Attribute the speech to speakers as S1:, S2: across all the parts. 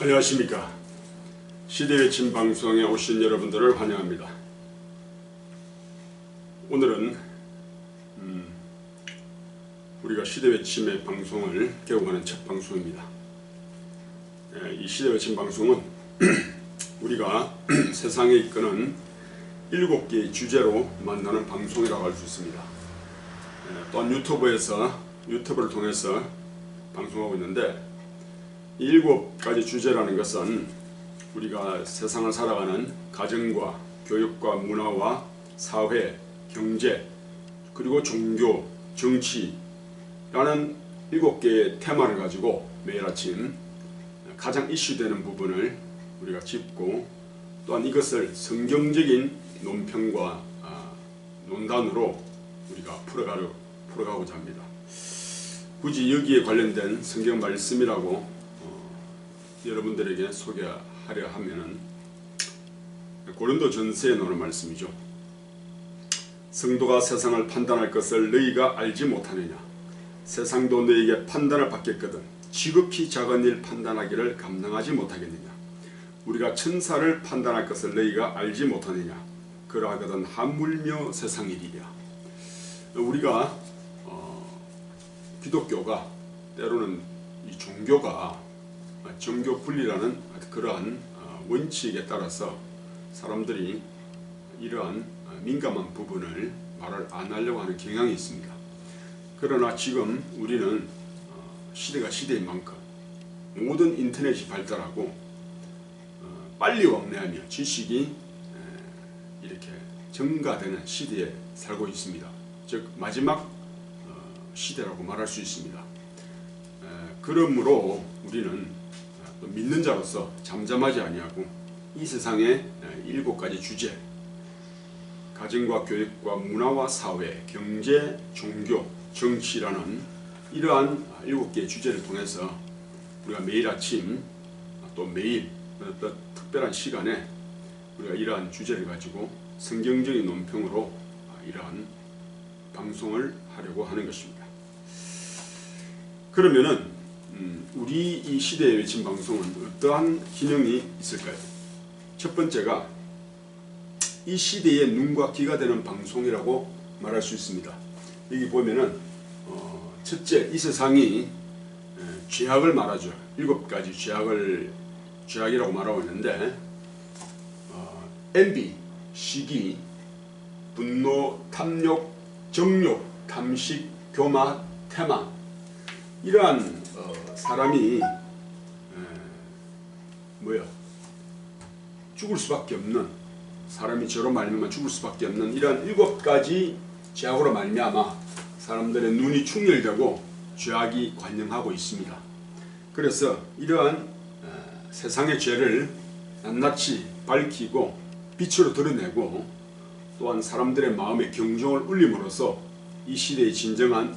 S1: 안녕하십니까. 시대외침 방송에 오신 여러분들을 환영합니다. 오늘은 우리가 시대외침의 방송을 개국하는 첫 방송입니다. 이 시대외침 방송은 우리가 세상에 이끄는 7개의 주제로 만나는 방송이라고 할 수 있습니다. 또한 유튜브를 통해서 방송하고 있는데, 이 7가지 주제라는 것은 우리가 세상을 살아가는 가정과 교육과 문화와 사회, 경제, 그리고 종교, 정치라는 7개의 테마를 가지고 매일 아침 가장 이슈되는 부분을 우리가 짚고, 또한 이것을 성경적인 논평과 논단으로 우리가 풀어가고자 합니다. 굳이 여기에 관련된 성경 말씀이라고 여러분들에게 소개하려 하면은 고린도전서에 나오는 말씀이죠. 성도가 세상을 판단할 것을 너희가 알지 못하느냐. 세상도 너희에게 판단을 받겠거든 지극히 작은 일 판단하기를 감당하지 못하겠느냐. 우리가 천사를 판단할 것을 너희가 알지 못하느냐. 그러하거든 하물며 세상 일이랴. 우리가 기독교가 때로는 이 종교가 정교 분리라는 그러한 원칙에 따라서 사람들이 이러한 민감한 부분을 말을 안 하려고 하는 경향이 있습니다. 그러나 지금 우리는 시대가 시대인 만큼 모든 인터넷이 발달하고 빨리 왕래하며 지식이 이렇게 증가되는 시대에 살고 있습니다. 즉 마지막 시대라고 말할 수 있습니다. 그러므로 우리는 믿는 자로서 잠잠하지 아니하고 이 세상의 7가지 주제, 가정과 교육과 문화와 사회, 경제, 종교, 정치라는 이러한 7개의 주제를 통해서 우리가 매일 아침 또 매일 어떤 특별한 시간에 우리가 이러한 주제를 가지고 성경적인 논평으로 이러한 방송을 하려고 하는 것입니다. 그러면은 우리 이 시대의 외침 방송은 어떠한 기능이 있을까요? 첫 번째가 이 시대의 눈과 귀가 되는 방송이라고 말할 수 있습니다. 여기 보면은 첫째, 이 세상이 죄악을 말하죠. 7가지 죄악이라고 말하고 있는데, envy, 시기, 분노, 탐욕, 정욕, 탐식, 교마, 태만, 이러한 사람이 죽을 수밖에 없는, 사람이 저로 말미암아 죽을 수밖에 없는 이러한 7가지 죄악으로 말미암아 사람들의 눈이 충혈되고 죄악이 관영하고 있습니다. 그래서 이러한 세상의 죄를 낱낱이 밝히고 빛으로 드러내고, 또한 사람들의 마음에 경종을 울림으로써 이 시대의 진정한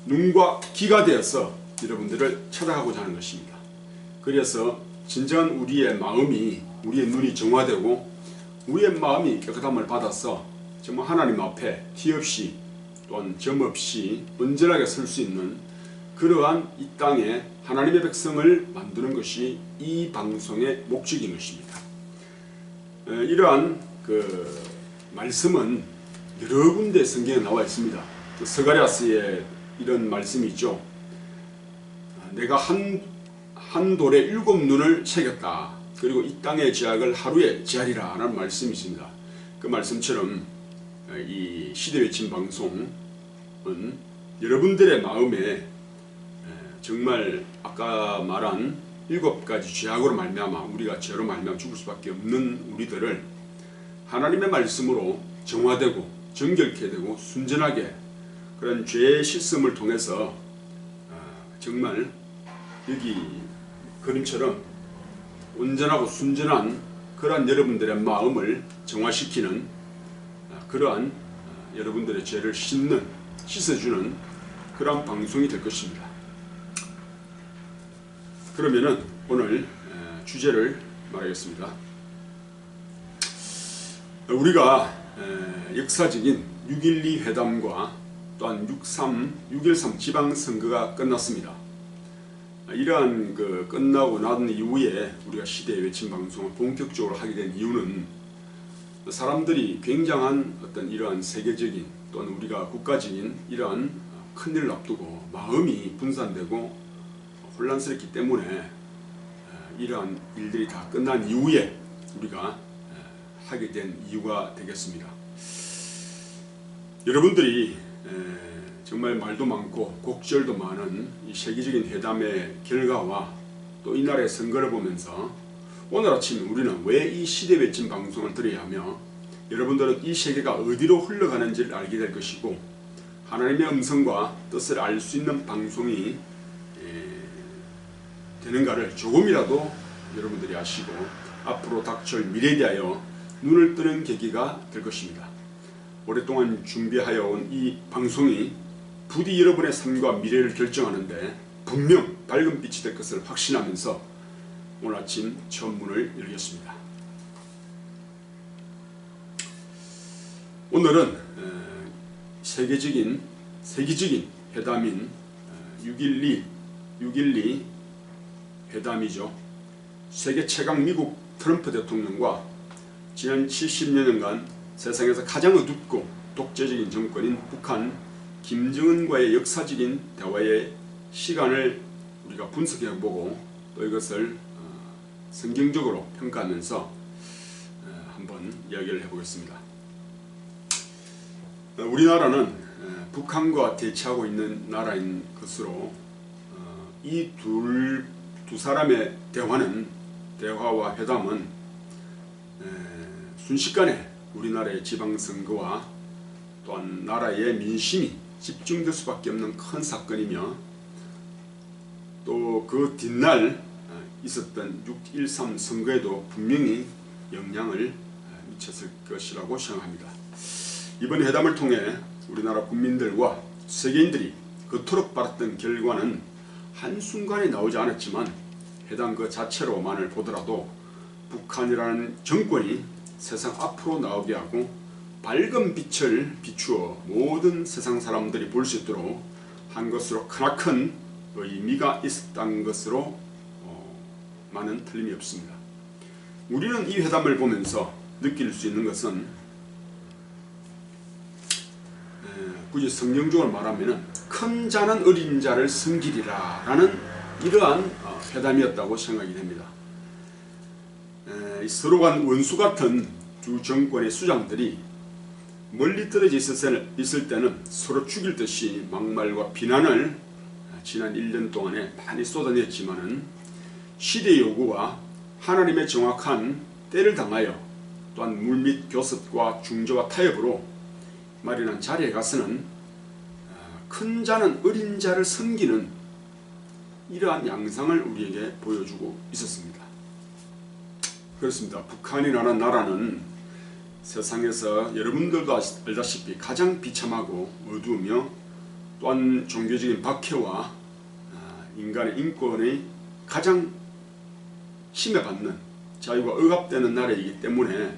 S1: 눈과 귀가 되어서 여러분들을 찾아가고자 하는 것입니다. 그래서 진정한 우리의 눈이 정화되고 우리의 마음이 깨끗함을 받아서 정말 하나님 앞에 티 없이 또한 점 없이 온전하게 설 수 있는 그러한 이 땅에 하나님의 백성을 만드는 것이 이 방송의 목적인 것입니다. 이러한 말씀은 여러 군데 성경에 나와 있습니다. 스가랴서에 이런 말씀이 있죠. 내가 한 돌에 7 눈을 새겼다. 그리고 이 땅의 죄악을 하루에 제하리라 라는 말씀이 있습니다. 그 말씀처럼 이 시대외침 방송은 여러분들의 마음에 정말 아까 말한 7가지 죄악으로 말미암아 우리가 죄로 말미암아 죽을 수밖에 없는 우리들을 하나님의 말씀으로 정화되고 정결케 되고 순전하게 그런 죄의 씻음을 통해서 정말 여기 그림처럼 온전하고 순전한 그러한 여러분들의 마음을 정화시키는 그러한 여러분들의 죄를 씻어주는 그러한 방송이 될 것입니다. 그러면은 오늘 주제를 말하겠습니다. 우리가 역사적인 6.12 회담과 또한 6.13 지방선거가 끝났습니다. 이러한 끝나고 난 이후에 우리가 시대의 외침 방송을 본격적으로 하게 된 이유는 사람들이 굉장한 어떤 이러한 세계적인 또는 우리가 국가적인 이러한 큰일을 앞두고 마음이 분산되고 혼란스럽기 때문에 이러한 일들이 다 끝난 이후에 우리가 하게 된 이유가 되겠습니다. 여러분들이 정말 말도 많고 곡절도 많은 이 세계적인 회담의 결과와 또 이 나라의 선거를 보면서 오늘 아침 우리는 왜 이 시대 외침 방송을 들어야 하며 여러분들은 이 세계가 어디로 흘러가는지를 알게 될 것이고 하나님의 음성과 뜻을 알 수 있는 방송이 되는가를 조금이라도 여러분들이 아시고 앞으로 닥쳐올 미래에 대하여 눈을 뜨는 계기가 될 것입니다. 오랫동안 준비하여 온 이 방송이 부디 여러분의 삶과 미래를 결정하는데 분명 밝은 빛이 될 것을 확신하면서 오늘 아침 처음 문을 열겠습니다. 오늘은 세계적인 회담인 6.12 회담이죠. 세계 최강 미국 트럼프 대통령과 지난 70여년간 세상에서 가장 어둡고 독재적인 정권인 북한 김정은과의 역사적인 대화의 시간을 우리가 분석해보고 또 이것을 성경적으로 평가하면서 한번 이야기를 해보겠습니다. 우리나라는 북한과 대치하고 있는 나라인 것으로 이 두 사람의 대화와 회담은 순식간에 우리나라의 지방선거와 또한 나라의 민심이 집중될 수밖에 없는 큰 사건이며 또 그 뒷날 있었던 6.13 선거에도 분명히 영향을 미쳤을 것이라고 생각합니다. 이번 회담을 통해 우리나라 국민들과 세계인들이 그토록 바랐던 결과는 한순간에 나오지 않았지만 회담 그 자체로만을 보더라도 북한이라는 정권이 세상 앞으로 나오게 하고 밝은 빛을 비추어 모든 세상 사람들이 볼 수 있도록 한 것으로 크나큰 의미가 있었다는 것으로 많은 틀림이 없습니다. 우리는 이 회담을 보면서 느낄 수 있는 것은 굳이 성경적으로 말하면 큰 자는 어린 자를 섬기리라 라는 이러한 회담이었다고 생각이 됩니다. 서로 간 원수 같은 두 정권의 수장들이 멀리 떨어져 있을 때는 서로 죽일 듯이 막말과 비난을 지난 1년 동안에 많이 쏟아냈지만은 시대의 요구와 하나님의 정확한 때를 당하여 또한 물밑 교섭과 중재와 타협으로 마련한 자리에 가서는 큰 자는 어린 자를 섬기는 이러한 양상을 우리에게 보여주고 있었습니다. 그렇습니다. 북한이라는 나라는 세상에서 여러분들도 알다시피 가장 비참하고 어두우며 또한 종교적인 박해와 인간의 인권의 가장 침해받는 자유가 억압되는 나라이기 때문에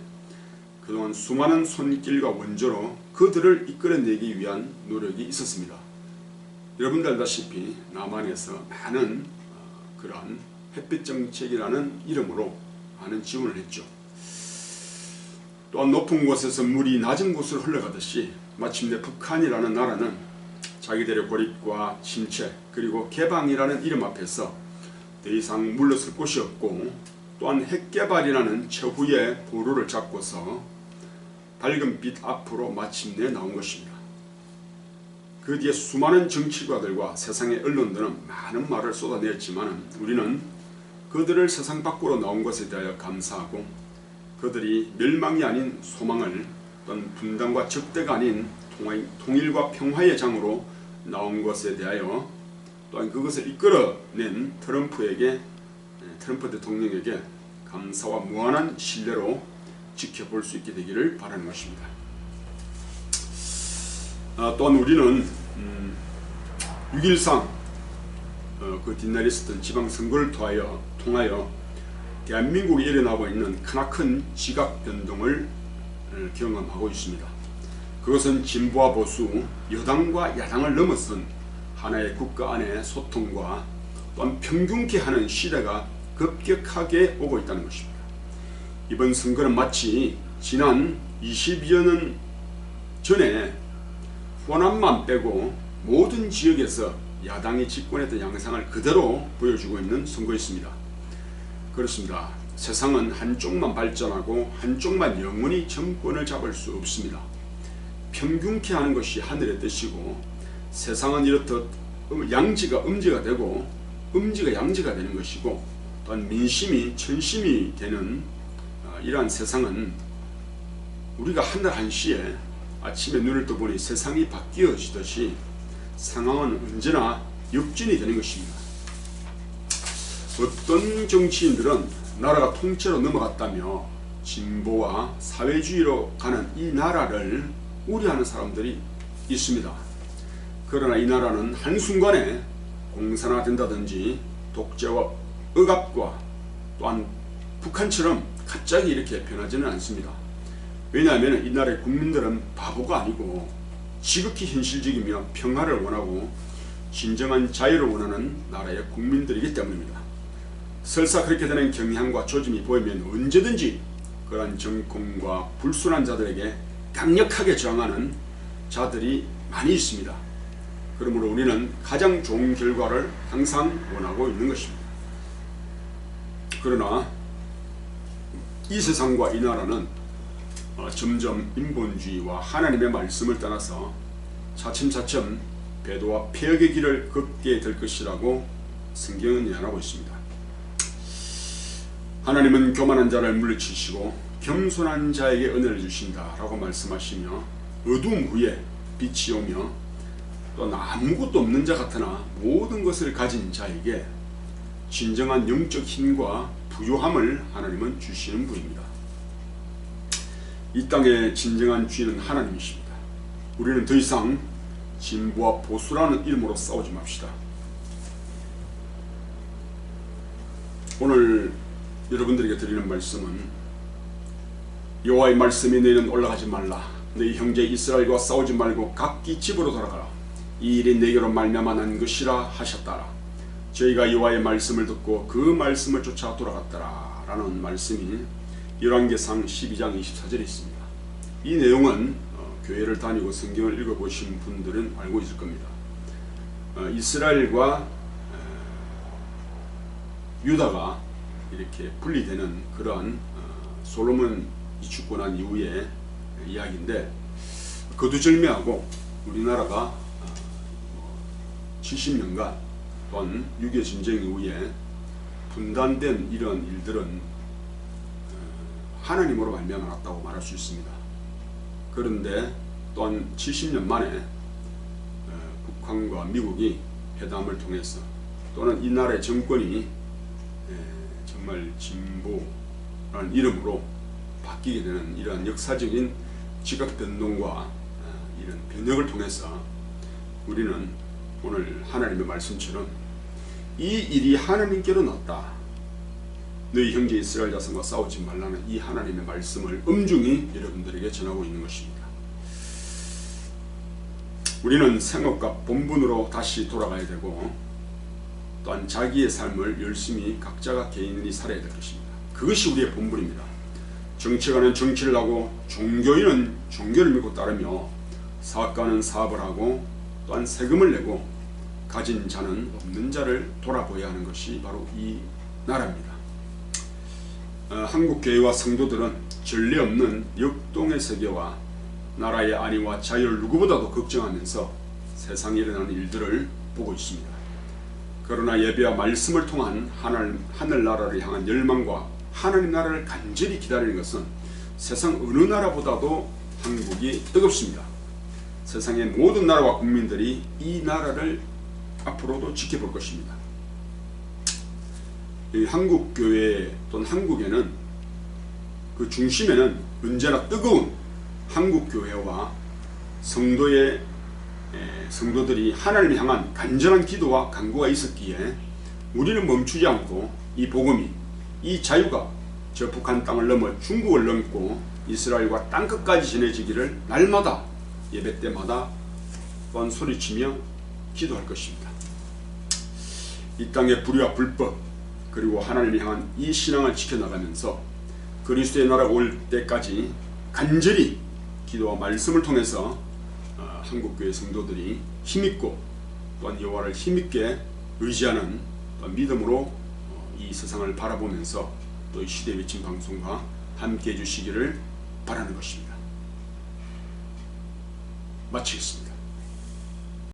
S1: 그동안 수많은 손길과 원조로 그들을 이끌어내기 위한 노력이 있었습니다. 여러분들 알다시피 남한에서 많은 그러한 햇빛 정책이라는 이름으로 많은 지원을 했죠. 또한 높은 곳에서 물이 낮은 곳으로 흘러가듯이 마침내 북한이라는 나라는 자기들의 고립과 침체 그리고 개방이라는 이름 앞에서 더 이상 물러설 곳이 없고 또한 핵개발이라는 최후의 보루를 잡고서 밝은 빛 앞으로 마침내 나온 것입니다. 그 뒤에 수많은 정치가들과 세상의 언론들은 많은 말을 쏟아냈지만 우리는 그들을 세상 밖으로 나온 것에 대하여 감사하고 그들이 멸망이 아닌 소망을 또는 분단과 적대가 아닌 통일과 평화의 장으로 나온 것에 대하여 또한 그것을 이끌어낸 트럼프 대통령에게 감사와 무한한 신뢰로 지켜볼 수 있게 되기를 바라는 것입니다. 또한 우리는 6.13 그 뒷날에 있었던 지방선거를 통하여 대한민국에 일어나고 있는 크나큰 지각 변동을 경험하고 있습니다. 그것은 진보와 보수, 여당과 야당을 넘어선 하나의 국가 안의 소통과 또한 평균케 하는 시대가 급격하게 오고 있다는 것입니다. 이번 선거는 마치 지난 20여 년 전에 호남만 빼고 모든 지역에서 야당이 집권했던 양상을 그대로 보여주고 있는 선거였습니다. 그렇습니다. 세상은 한쪽만 발전하고 한쪽만 영원히 정권을 잡을 수 없습니다. 평균케 하는 것이 하늘의 뜻이고, 세상은 이렇듯 양지가 음지가 되고 음지가 양지가 되는 것이고, 또한 민심이 천심이 되는 이러한 세상은 우리가 하늘 한시에 아침에 눈을 떠보니 세상이 바뀌어지듯이 상황은 언제나 역전이 되는 것입니다. 어떤 정치인들은 나라가 통째로 넘어갔다며 진보와 사회주의로 가는 이 나라를 우려하는 사람들이 있습니다. 그러나 이 나라는 한순간에 공산화된다든지 독재와 억압과 또한 북한처럼 갑자기 이렇게 변하지는 않습니다. 왜냐하면 이 나라의 국민들은 바보가 아니고 지극히 현실적이며 평화를 원하고 진정한 자유를 원하는 나라의 국민들이기 때문입니다. 설사 그렇게 되는 경향과 조짐이 보이면 언제든지 그러한 정권과 불순한 자들에게 강력하게 저항하는 자들이 많이 있습니다. 그러므로 우리는 가장 좋은 결과를 항상 원하고 있는 것입니다. 그러나 이 세상과 이 나라는 점점 인본주의와 하나님의 말씀을 떠나서 차츰차츰 배도와 폐역의 길을 걷게 될 것이라고 성경은 예언하고 있습니다. 하나님은 교만한 자를 물리치시고 겸손한 자에게 은혜를 주신다 라고 말씀하시며, 어두움 후에 빛이 오며 또 아무것도 없는 자 같으나 모든 것을 가진 자에게 진정한 영적 힘과 부요함을 하나님은 주시는 분입니다. 이 땅의 진정한 주인은 하나님이십니다. 우리는 더 이상 진보와 보수라는 이름으로 싸우지 맙시다. 오늘 여러분들에게 드리는 말씀은, 여호와의 말씀이 너희는 올라가지 말라. 너희 형제 이스라엘과 싸우지 말고 각기 집으로 돌아가라. 이 일이 내게로 말미암아 난 것이라 하셨다라. 저희가 여호와의 말씀을 듣고 그 말씀을 쫓아 돌아갔더라 라는 말씀이 열왕기상 12장 24절에 있습니다. 이 내용은 교회를 다니고 성경을 읽어보신 분들은 알고 있을 겁니다. 이스라엘과 유다가 이렇게 분리되는 그러한 솔로몬이 죽고 난 이후의 이야기인데, 거두절미하고 우리나라가 70년간 또한 6.25 전쟁 이후에 분단된 이런 일들은 하나님으로 말미암아 났다고 말할 수 있습니다. 그런데 또한 70년 만에 북한과 미국이 회담을 통해서, 또는 이 나라의 정권이 정말 진보라는 이름으로 바뀌게 되는 이러한 역사적인 지각 변동과 이런 변혁을 통해서 우리는 오늘 하나님의 말씀처럼 이 일이 하나님께로 났다, 너희 형제 이스라엘 자손과 싸우지 말라는 이 하나님의 말씀을 엄중히 여러분들에게 전하고 있는 것입니다. 우리는 생업과 본분으로 다시 돌아가야 되고, 또한 자기의 삶을 열심히 각자가 개인이 살아야 될 것입니다. 그것이 우리의 본분입니다. 정치가는 정치를 하고, 종교인은 종교를 믿고 따르며, 사업가는 사업을 하고, 또한 세금을 내고, 가진 자는 없는 자를 돌아보아야 하는 것이 바로 이 나라입니다. 한국 교회와 성도들은 전례 없는 역동의 세계와 나라의 안위와 자유를 누구보다도 걱정하면서 세상에 일어나는 일들을 보고 있습니다. 그러나 예배와 말씀을 통한 하늘나라를 향한 열망과 하나님 나라를 간절히 기다리는 것은 세상 어느 나라보다도 한국이 뜨겁습니다. 세상의 모든 나라와 국민들이 이 나라를 앞으로도 지켜볼 것입니다. 이 한국교회 또는 한국에는 그 중심에는 언제나 뜨거운 한국교회와 성도들이 하나님을 향한 간절한 기도와 간구가 있었기에 우리는 멈추지 않고 이 복음이, 이 자유가 저 북한 땅을 넘어 중국을 넘고 이스라엘과 땅끝까지 전해지기를 날마다 예배 때마다 또한 소리치며 기도할 것입니다. 이 땅의 불의와 불법 그리고 하나님을 향한 이 신앙을 지켜나가면서 그리스도의 나라가 올 때까지 간절히 기도와 말씀을 통해서 한국교회 성도들이 힘있고 또한 여호와를 힘있게 의지하는 믿음으로 이 세상을 바라보면서 또 이 시대 외침 방송과 함께 해주시기를 바라는 것입니다. 마치겠습니다.